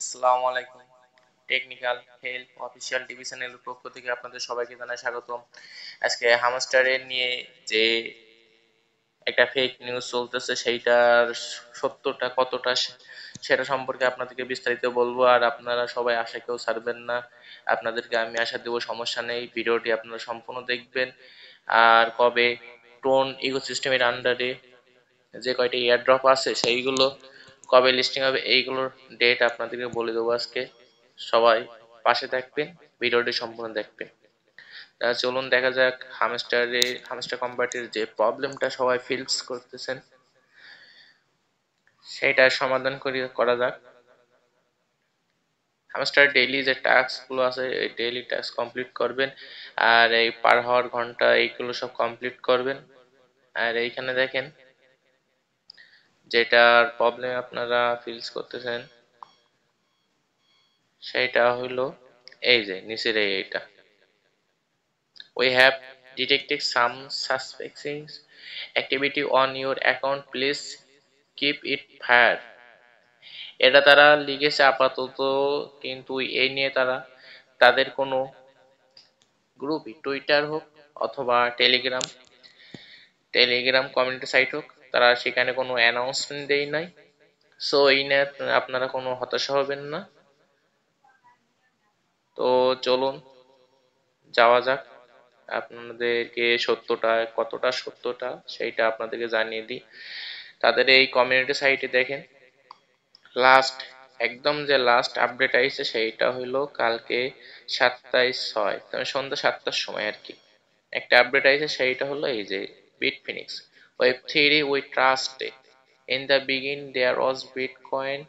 আসসালামু আলাইকুম। Technical help official TV চ্যানেলের পক্ষ থেকে আপনাদের সবাইকে জানাই স্বাগতম। আজকে হামস্টারের নিয়ে যে একটা ফেক নিউজ চলতেছে সেইটার সত্যটা কতটা সেটা সম্পর্কে আপনাদেরকে বিস্তারিত বলবো। আর আপনারা সবাই আশা কেউ ছাড়বেন না, আপনাদেরকে আমি আশা দেবো সমস্যা নেই, ভিডিওটি আপনারা সম্পূর্ণ দেখবেন। আর কবে টোন ইকোসিস্টেমের আন্ডারে যে কয়টি এয়ারড্রপ আছে সেইগুলো কবে লিস্টিং হবে এইগুলোর ডেট আপনাদেরকে বলে দেবো আজকে। সবাই পাশে থাকবেন, ভিডিওটি সম্পূর্ণ দেখবেন। চলুন দেখা যাক হামস্টার কম্বাটের যে প্রবলেমটা সবাই ফিলস করতেছেন সেটার সমাধান করা যাক। হামস্টার ডেইলি যে টাস্ক গুলো আছে এই ডেইলি টাস্ক কমপ্লিট করবেন, আর এই পার হাওয়ার ঘন্টা এইগুলো সব কমপ্লিট করবেন। আর এইখানে দেখেন যেটার প্রবলেম আপনারা ফিলস করতেছেন সেটা হইলো এই যে নিচের এইটা, we have detected some suspicious activity on your account, please keep it fair। এটা তারা লিখেছে আপাতত, কিন্তু এই নিয়ে তারা তাদের কোনো গ্রুপই টুইটার হোক অথবা টেলিগ্রাম কমিউনিটি সাইট হোক, তারা সেখানে কোনো অ্যানাউন্সমেন্ট দেয় নাই। সো এই নিয়ে আপনারা কোনো হতাশা হবেন না। তো চলুন যাওয়া যাক, আপনাদেরকে কতটা সত্যটা সেইটা আপনাদেরকে জানিয়ে দিই। তাদের এই কমিউনিটি সাইটে দেখেন লাস্ট আপডেট আইছে সেইটা হইলো কালকে 27/6 তবে সন্ধ্যা 7টার সময় আর কি একটা আপডেট আইছে। সেইটা হলো এই যে Bitfinex web theory we trust, in the begin there was bitcoin,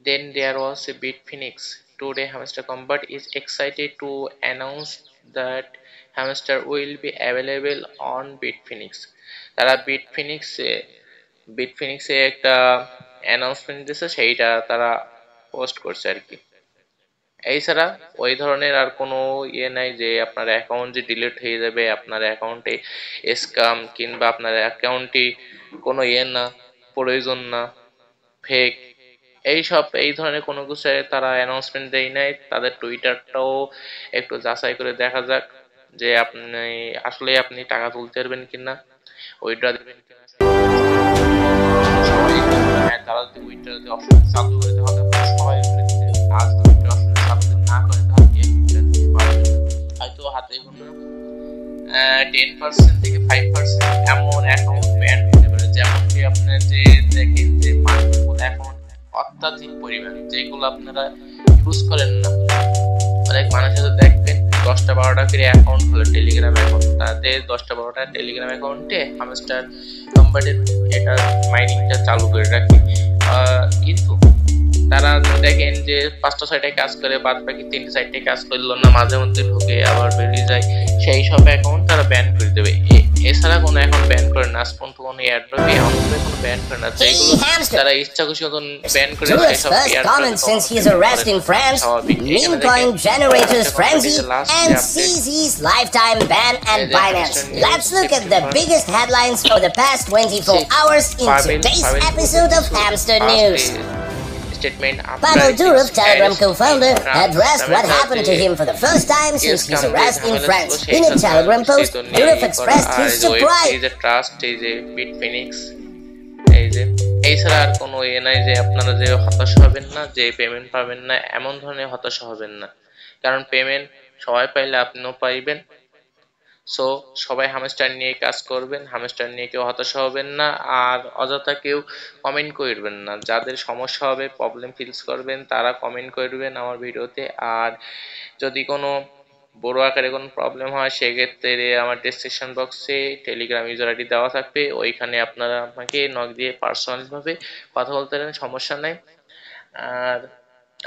then there was Bitfinex. Today, Hamster Combat is excited to announce that Hamster will be available on Bitfinex. তারা বিটফিনিক্সে একটা অ্যানাউন্সমেন্ট দিয়েছে, সেইটা তারা পোস্ট করছে আর কি। এছাড়া ওই ধরনের আর কোনো নাই যে আপনার অ্যাকাউন্ট যে ডিলিট হয়ে যাবে, আপনার অ্যাকাউন্টে স্ক্যাম কিংবা আপনার অ্যাকাউন্টে কোনো না, প্রয়োজন না, ফেক এই ধরনের কোনো কিছু তারা অ্যানাউন্সমেন্ট দেয় নাই। তাদের টুইটারটাও একটু যাচাই করে দেখা যাক যে আপনি টাকা তুলতে পারবেন কিনা, উইথড্র দিবেন কিনা। হ্যাঁ, তারা যদি উইথড্র অপশন চালু করে তাহলে সবাই আজ উইথড্র অপশন চালু না করে তাহলে হয়তো হাতে কোনো 10% থেকে 5% এমন অ্যাকাউন্ট ব্যান হতে পারে। যেমন কি আপনার যে দেখেন যে মাল্টিপল অ্যাকাউন্ট অত্যাধিক পরিমাণ যেগুলো আপনারা ইউজ করেন না, অনেক মানুষের তো দেখবেন 10টা-12টা করে অ্যাকাউন্ট হলো টেলিগ্রাম অ্যাকাউন্ট, তাদের 10টা-12টা টেলিগ্রাম অ্যাকাউন্টে হামস্টার কম্বাটের এটা মাইনিংটা চালু করে রাখে। কিন্তু তারা দেখেন যে 5টা-6টায় কাজ করে, বাদ বাকি 3টে-4টায় কাজ করলো না, মাঝে মধ্যে ঢুকে আবার বেরিয়ে যায়, সেই সব অ্যাকাউন্ট তারা ব্যান করে দেবে। এছাড়া কোনো অ্যাকাউন্ট ব্যান করে না, আজ পর্যন্ত কোনো এয়ারড্রপে কোনো ব্যান করে না। যেগুলো তারা ইচ্ছা খুশি মতন ব্যান করে সেই সব comment since his arrest in France, meme coin generators frenzy, and CZ's lifetime ban and Binance. Let's look at the biggest headlines for the past 24 hours in today's episode of Hamster News. Pavel Durov, Telegram co-founder, addressed what happened to him for the first time since his arrest in France. In a Telegram post, Durov expressed his surprise. এছাড়া আর কোনো নাই যে আপনারা যে হতাশা হবেন না, যে পেমেন্ট পাবেন না, এমন ধরনের হতাশা হবেন না, কারণ পেমেন্ট সবাই পাইলে আপনিও পাইবেন। সো সবাই হামস্টার নিয়ে কাজ করবেন, হামস্টার নিয়ে কেউ হতাশা হবেন না, আর অযথা কেউ কমেন্ট করবেন না। যাদের সমস্যা হবে, প্রবলেম ফিলস করবেন, তারা কমেন্ট করবেন আমার ভিডিওতে। আর যদি কোনো বড় আকারে কোনো প্রবলেম হয় সেক্ষেত্রে আমার ডেসক্রিপশন বক্সে টেলিগ্রাম ইউজার আইডি দেওয়া থাকবে, ওইখানে আপনারা আমাকে নক দিয়ে পার্সোনালভাবে কথা বলতে পারেন, সমস্যা নাই। আর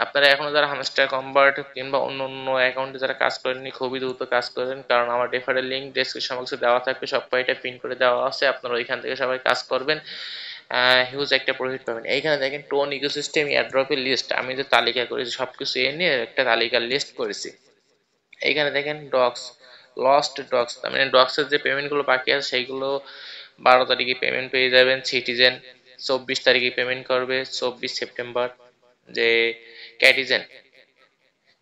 আপনারা এখনো যারা হামস্টার কনভার্ট কিংবা অন্য অ্যাকাউন্টে যারা কাজ করেননি, খুবই দ্রুত কাজ করেন, কারণ আমার রেফারেল লিঙ্ক ডেসক্রিপশন বক্সে দেওয়া থাকবে, সব কয়টা পিন করে দেওয়া আছে, আপনারা ওইখান থেকে সবাই কাজ করবেন, হিউজ একটা প্রফিট পাবেন। এইখানে দেখেন টোন ইকোসিস্টেম এয়ারড্রপের লিস্ট, আমি যে তালিকা করেছি সবকিছু এ নিয়ে একটা তালিকার লিস্ট করেছি। এইখানে দেখেন লস্ট ডক্স, তার মানে ডক্সের যে পেমেন্টগুলো বাকি আছে সেইগুলো 12 তারিখে পেমেন্ট পেয়ে যাবেন। সিটিজেন 24 তারিখে পেমেন্ট করবে, 24 সেপ্টেম্বর। যে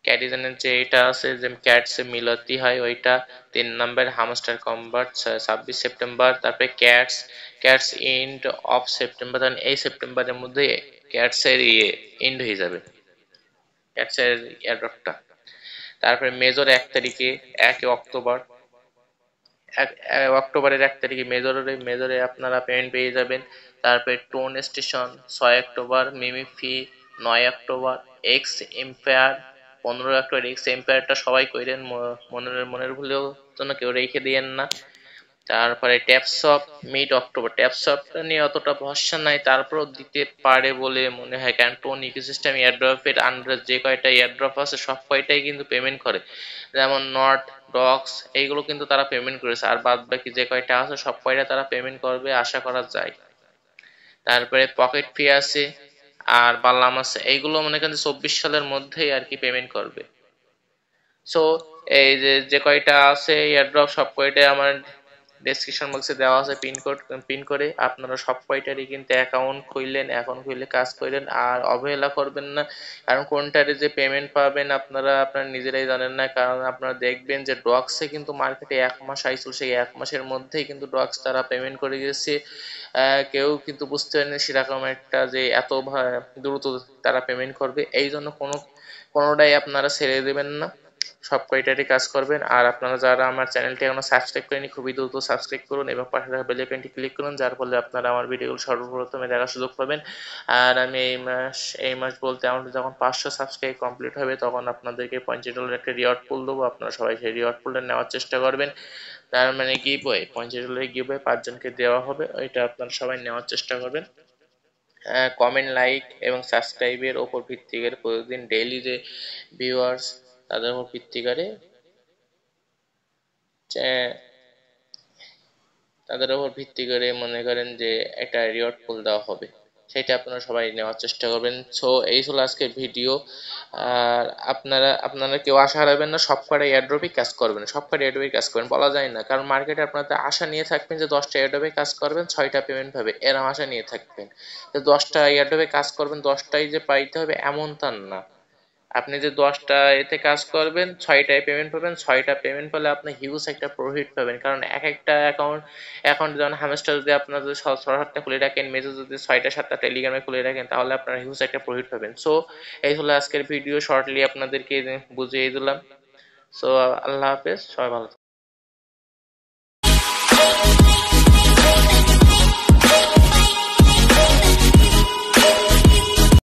ক্যাটিজেনের যে এটা আছে যে ক্যাটসে মিলতি হয় ওইটা, 3 নম্বর হামস্টার কম্বাট 26 সেপ্টেম্বর, তারপরে ক্যাটস ইন্ড অফ সেপ্টেম্বর, এই সেপ্টেম্বরের মধ্যে ক্যাটসের ইন্ড হয়ে যাবে ক্যাটসের এয়ারড্রপটা। তারপরে মেজর 1 তারিখে 1 অক্টোবর, অক্টোবরের 1 তারিখে মেজরে আপনারা পেমেন্ট পেয়ে যাবেন। তারপরে টোন স্টেশন 6 অক্টোবর, মিমিফি 9 October, X empire 15 October. X এম্পায়ারটা সবাই কইরেন, মনের ভুলেও জন্য কেউ রেখে দিয়েন না। তারপরে ট্যাপসপ 1 অক্টোবর। ট্যাপসপটা নিয়ে অতটা ভরসা নাই, তারপরও দিতে পারে বলে মনে হয়, কারণ টোন ইকোসিস্টেম এয়ারড্রপের আন্ডার যে কয়টা এয়ারড্রপ আছে সব কয়টাই কিন্তু পেমেন্ট করে, যেমন নট, ডক্স এইগুলো কিন্তু তারা পেমেন্ট করেছে, আর বাদ বাকি যে কয়টা আছে সব কয়টা তারা পেমেন্ট করবে আশা করা যায়। তারপরে পকেট ফি আছে আর বাল্লাম আছে, এইগুলো মনে করেন 24 সালের মধ্যেই আর কি পেমেন্ট করবে। সো এই যে কয়টা আছে এয়ারড্রপ সব কয়টাই আমার ডেসক্রিপশন বক্সে দেওয়া আছে পিন করে। আপনারা সব কয়টারই কিন্তু অ্যাকাউন্ট খুললে কাজ করলেন, আর অবহেলা করবেন না, কারণ কোনটারে যে পেমেন্ট পাবেন আপনারা নিজেরাই জানেন না। কারণ আপনারা দেখবেন যে ডক্সে কিন্তু মার্কেটে 1 মাস আইছিল, সেই 1 মাসের মধ্যেই কিন্তু ডক্স তারা পেমেন্ট করে গেছে। কেউ কিন্তু বুঝতে পারেনি সেরকম একটা যে এত দ্রুত তারা পেমেন্ট করবে। এই জন্য কোনোটাই আপনারা ছেড়ে দেবেন না, সব কয়টারই কাজ করবেন। আর আপনারা যারা আমার চ্যানেলটি এখনো সাবস্ক্রাইব করেনি খুবই দ্রুত সাবস্ক্রাইব করুন এবং পাশে থাকা বেল আইকনটি ক্লিক করুন, যার ফলে আপনারা আমার ভিডিওগুলো সর্বপ্রথমে দেখার সুযোগ পাবেন। আর আমি এই মাস বলতে আমার যখন 500 সাবস্ক্রাইব কমপ্লিট হবে তখন আপনাদেরকে $50 একটা রিওয়ার্ড পুল দেবো, আপনারা সবাই সেই রিওয়ার্ড পুলটা নেওয়ার চেষ্টা করবেন। তার মানে গিভওয়ে $50 গিভওয়ে 5 জনকে দেওয়া হবে, ওইটা আপনারা সবাই নেওয়ার চেষ্টা করবেন। কমেন্ট, লাইক এবং সাবস্ক্রাইবের ওপর ভিত্তি করে প্রতিদিন ডেইলি যে ভিউয়ার্স তাদের উপর ভিত্তি করে মনে করেন যে একটা রিওয়ার্ড পুল দেওয়া হবে, সেটা আপনারা সবাই নেওয়ার চেষ্টা করবেন। সো এই হলো আজকের ভিডিও। আর আপনারা কেউ আশা হারাবেন না, সব কটা এয়ারড্রপই কাজ করবেন, বলা যায় না, কারণ মার্কেটে আপনাদের আশা নিয়ে থাকবেন যে 10টা এয়ারড্রপে কাজ করবেন 6টা পেমেন্ট পাবে, এরকম আশা নিয়ে থাকবেন। তো 10টা এয়ারড্রপে কাজ করবেন 10টাই যে পাইতে হবে এমন তা না। আপনি যে 10টা এতে কাজ করবেন 6টায় পেমেন্ট পাবেন, 6টা পেমেন্ট পেলে আপনি হিউজ একটা প্রফিট পাবেন, কারণ এক একটা অ্যাকাউন্ট যেমন হ্যামস্টার যদি আপনার যদি 6-7টা খুলে রাখেন, মেজর যদি 6টা-7টা টেলিগ্রামে খুলে রাখেন, তাহলে আপনারা হিউজ একটা প্রফিট পাবেন। সো এই হলো আজকের ভিডিও, শর্টলি আপনাদেরকে বুঝিয়ে দিলাম। সো আল্লাহ হাফেজ, সবাই ভালো থাকবেন।